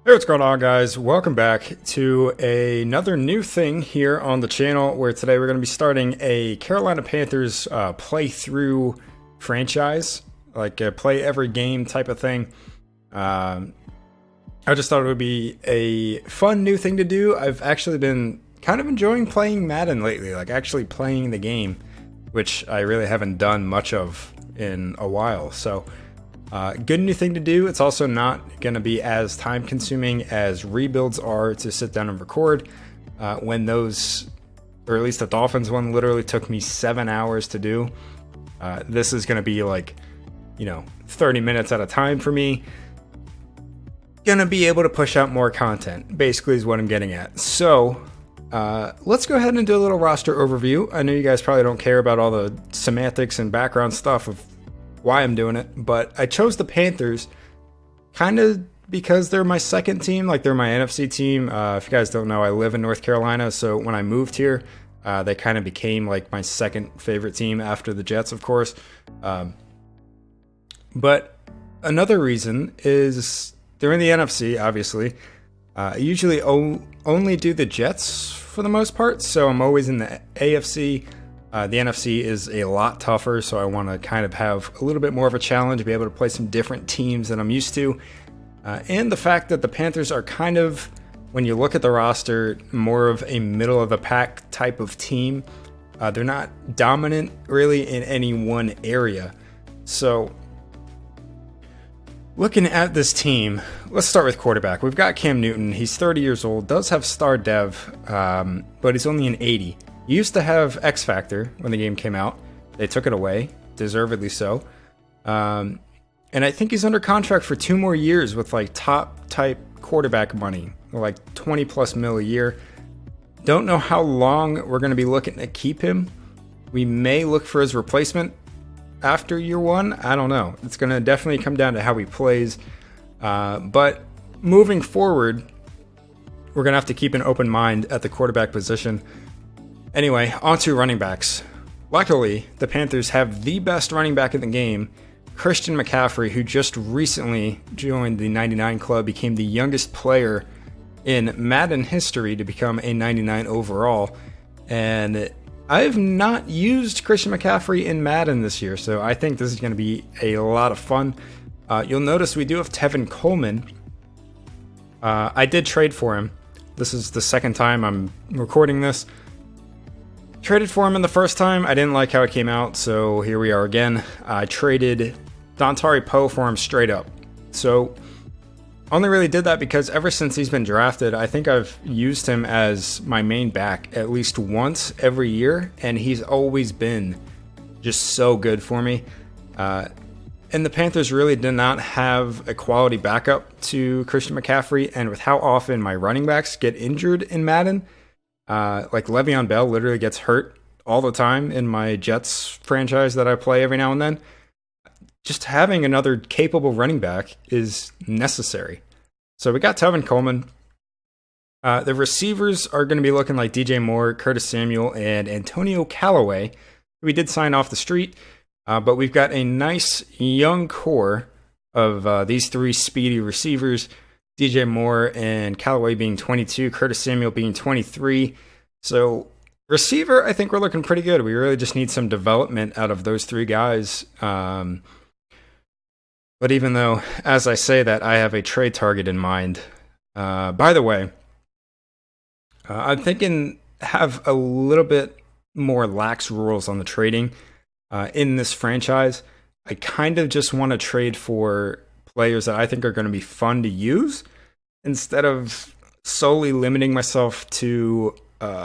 Hey, what's going on, guys? Welcome back to another new thing here on the channel, where today we're going to be starting a Carolina Panthers playthrough franchise, like a play every game type of thing. I just thought it would be a fun new thing to do. I've actually been kind of enjoying playing Madden lately, like actually playing the game, which I really haven't done much of in a while. So good new thing to do. It's also not going to be as time consuming as rebuilds are to sit down and record. When those, or at least the Dolphins one, literally took me 7 hours to do. This is going to be like, 30 minutes at a time for me. Gonna be able to push out more content, basically, is what I'm getting at. So let's go ahead and do a little roster overview. I know you guys probably don't care about all the semantics and background stuff of why I'm doing it, but I chose the Panthers kind of because they're my second team, like they're my NFC team. If you guys don't know, I live in North Carolina, so when I moved here, they kind of became like my second favorite team after the Jets, of course. But another reason is they're in the NFC, obviously. I usually only do the Jets for the most part, so I'm always in the AFC. The NFC is a lot tougher, so I want to kind of have a little bit more of a challenge, be able to play some different teams than I'm used to. And the fact that the Panthers are kind of, when you look at the roster, more of a middle-of-the-pack type of team. They're not dominant, really, in any one area. So, looking at this team, let's start with quarterback. We've got Cam Newton. He's 30 years old, does have star dev, but he's only an 80. He used to have X Factor when the game came out. They took it away, deservedly so. And I think he's under contract for 2 more years with like top type quarterback money, like 20 plus mil a year. Don't know how long we're going to be looking to keep him. We may look for his replacement after year 1. I don't know. It's going to definitely come down to how he plays. But moving forward, we're going to have to keep an open mind at the quarterback position. Anyway, on to running backs. Luckily, the Panthers have the best running back in the game, Christian McCaffrey, who just recently joined the 99 club, became the youngest player in Madden history to become a 99 overall. And I've not used Christian McCaffrey in Madden this year, so I think this is going to be a lot of fun. You'll notice we do have Tevin Coleman. I did trade for him. This is the second time I'm recording this. Traded for him in the first time. I didn't like how it came out, so here we are again. I traded Dontari Poe for him straight up. So, only really did that because ever since he's been drafted, I think I've used him as my main back at least once every year, and he's always been just so good for me. And the Panthers really did not have a quality backup to Christian McCaffrey, and with how often my running backs get injured in Madden, like Le'Veon Bell literally gets hurt all the time in my Jets franchise that I play every now and then. Just having another capable running back is necessary. So we got Tevin Coleman. The receivers are going to be looking like DJ Moore, Curtis Samuel, and Antonio Callaway. We did sign off the street, but we've got a nice young core of these 3 speedy receivers. DJ Moore and Callaway being 22, Curtis Samuel being 23. So, receiver, I think we're looking pretty good. We really just need some development out of those 3 guys. But even though, as I say that, I have a trade target in mind. By the way, I'm thinking have a little bit more lax rules on the trading in this franchise. I kind of just want to trade for players that I think are going to be fun to use instead of solely limiting myself to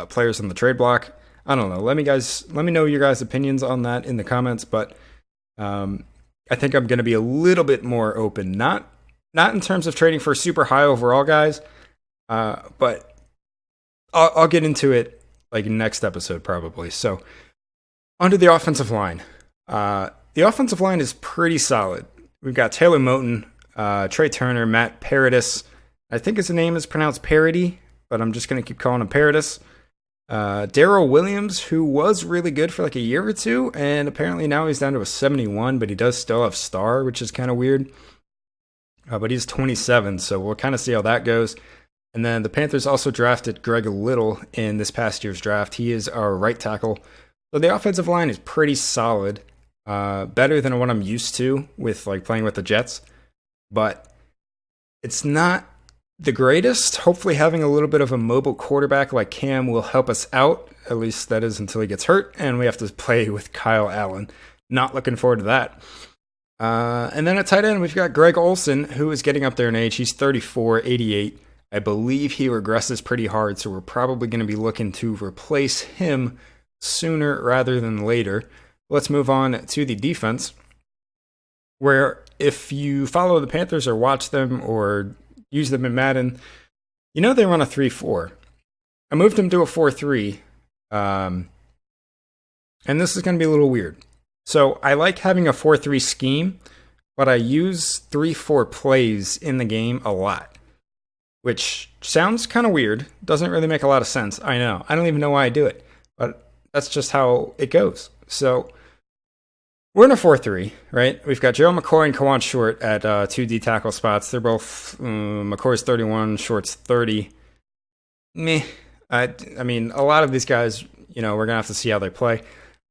players on the trade block. I don't know. Let me know your guys' opinions on that in the comments, but I think I'm going to be a little bit more open. Not in terms of trading for super high overall guys, but I'll get into it like next episode probably. So, onto the offensive line. The offensive line is pretty solid. We've got Taylor Moton, Trey Turner, Matt Paradis. I think his name is pronounced Parody, but I'm just going to keep calling him Paradis. Darrell Williams, who was really good for like a year or two, and apparently now he's down to a 71, but he does still have star, which is kind of weird. but he's 27, so we'll kind of see how that goes. And then the Panthers also drafted Greg Little in this past year's draft. He is our right tackle. So the offensive line is pretty solid, better than what I'm used to with like playing with the Jets, but it's not the greatest. Hopefully having a little bit of a mobile quarterback like Cam will help us out, at least that is until he gets hurt, and we have to play with Kyle Allen. Not looking forward to that. And then at tight end, we've got Greg Olsen, who is getting up there in age. He's 34, 88. I believe he regresses pretty hard, so we're probably going to be looking to replace him sooner rather than later. Let's move on to the defense, where if you follow the Panthers or watch them or use them in Madden, you know they run a 3-4. I moved them to a 4-3, and this is going to be a little weird. So I like having a 4-3 scheme, but I use 3-4 plays in the game a lot, which sounds kind of weird. Doesn't really make a lot of sense. I know. I don't even know why I do it, but that's just how it goes. So we're in a 4-3, right? We've got Joe McCoy and Kawan Short at 2 D tackle spots. They're both, McCoy's 31, Short's 30. Meh. I mean, a lot of these guys, we're going to have to see how they play.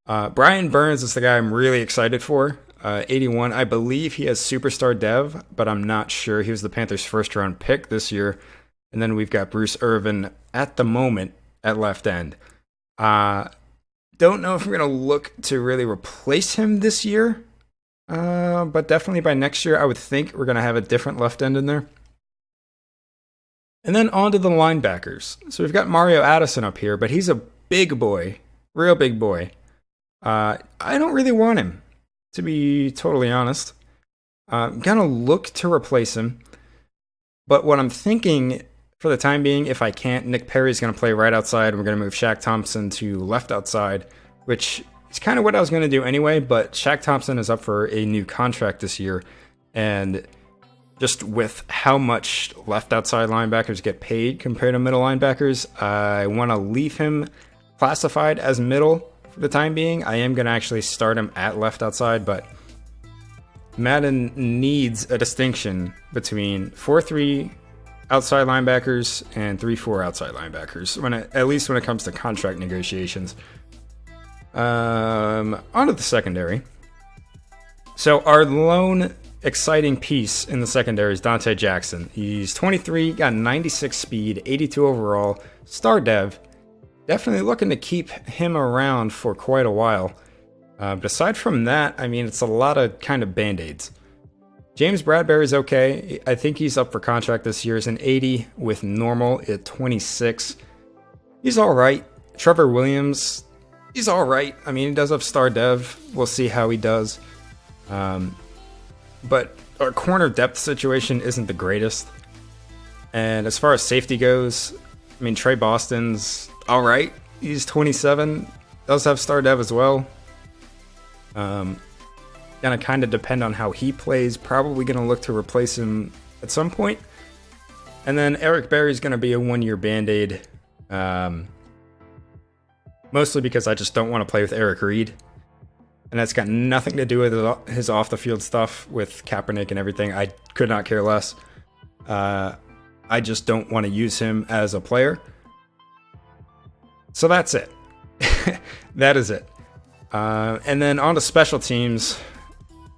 Brian Burns is the guy I'm really excited for. 81. I believe he has superstar dev, but I'm not sure. He was the Panthers' first round pick this year. And then we've got Bruce Irvin at the moment at left end. Don't know if we're going to look to really replace him this year, but definitely by next year, I would think we're going to have a different left end in there. And then on to the linebackers. So we've got Mario Addison up here, but he's a big boy, real big boy. I don't really want him, to be totally honest. I'm going to look to replace him. But what I'm thinking for the time being, if I can't, Nick Perry's going to play right outside. We're going to move Shaq Thompson to left outside, which is kind of what I was going to do anyway. But Shaq Thompson is up for a new contract this year. And just with how much left outside linebackers get paid compared to middle linebackers, I want to leave him classified as middle for the time being. I am going to actually start him at left outside, but Madden needs a distinction between 4-3 outside linebackers and 3-4 outside linebackers, at least when it comes to contract negotiations. On to the secondary. So our lone exciting piece in the secondary is Dante Jackson. He's 23, got 96 speed, 82 overall, star dev. Definitely looking to keep him around for quite a while. But aside from that, I mean, it's a lot of kind of band-aids. James Bradbury's okay. I think he's up for contract this year. He's an 80 with normal at 26. He's all right. Trevor Williams, he's all right. I mean, he does have star dev. We'll see how he does. But our corner depth situation isn't the greatest. And as far as safety goes, I mean, Trey Boston's all right. He's 27. Does have star dev as well. Gonna kind of depend on how he plays. Probably gonna look to replace him at some point. And then Eric Berry's gonna be a 1-year band-aid. Mostly because I just don't want to play with Eric Reed. And that's got nothing to do with his off-the-field stuff with Kaepernick and everything. I could not care less. I just don't want to use him as a player. So that's it. That is it. And then on to special teams.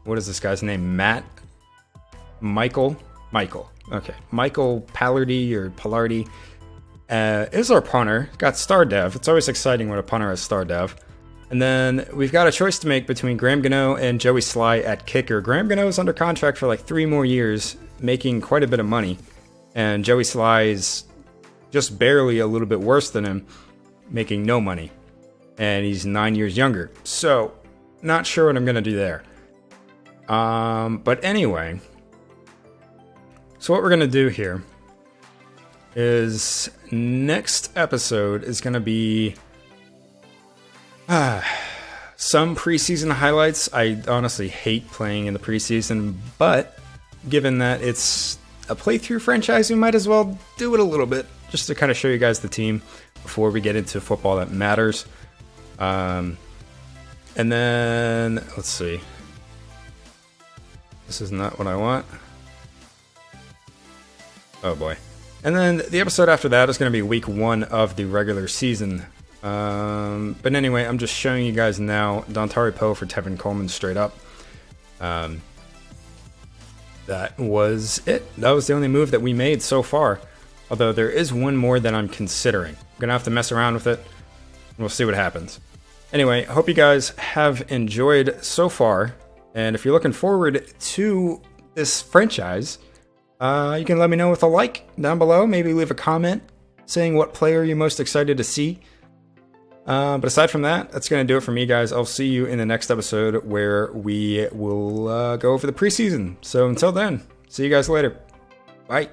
What is this guy's name? Michael. Okay. Michael Pallardy is our punter. Got star dev. It's always exciting when a punter has star dev. And then we've got a choice to make between Graham Gano and Joey Sly at kicker. Graham Gano is under contract for like 3 more years, making quite a bit of money. And Joey Sly is just barely a little bit worse than him, making no money. And he's 9 years younger. So, not sure what I'm going to do there. But anyway, so what we're going to do here is next episode is going to be some preseason highlights. I honestly hate playing in the preseason, but given that it's a playthrough franchise, we might as well do it a little bit just to kind of show you guys the team before we get into football that matters. And then let's see. This is not what I want. Oh boy. And then the episode after that is going to be week 1 of the regular season. But anyway, I'm just showing you guys now Dontari Poe for Tevin Coleman straight up. That was it. That was the only move that we made so far. Although there is one more that I'm considering. I'm going to have to mess around with it. And we'll see what happens. Anyway, I hope you guys have enjoyed so far. And if you're looking forward to this franchise, you can let me know with a like down below. Maybe leave a comment saying what player you're most excited to see. But aside from that, that's going to do it for me, guys. I'll see you in the next episode where we will go over the preseason. So until then, see you guys later. Bye.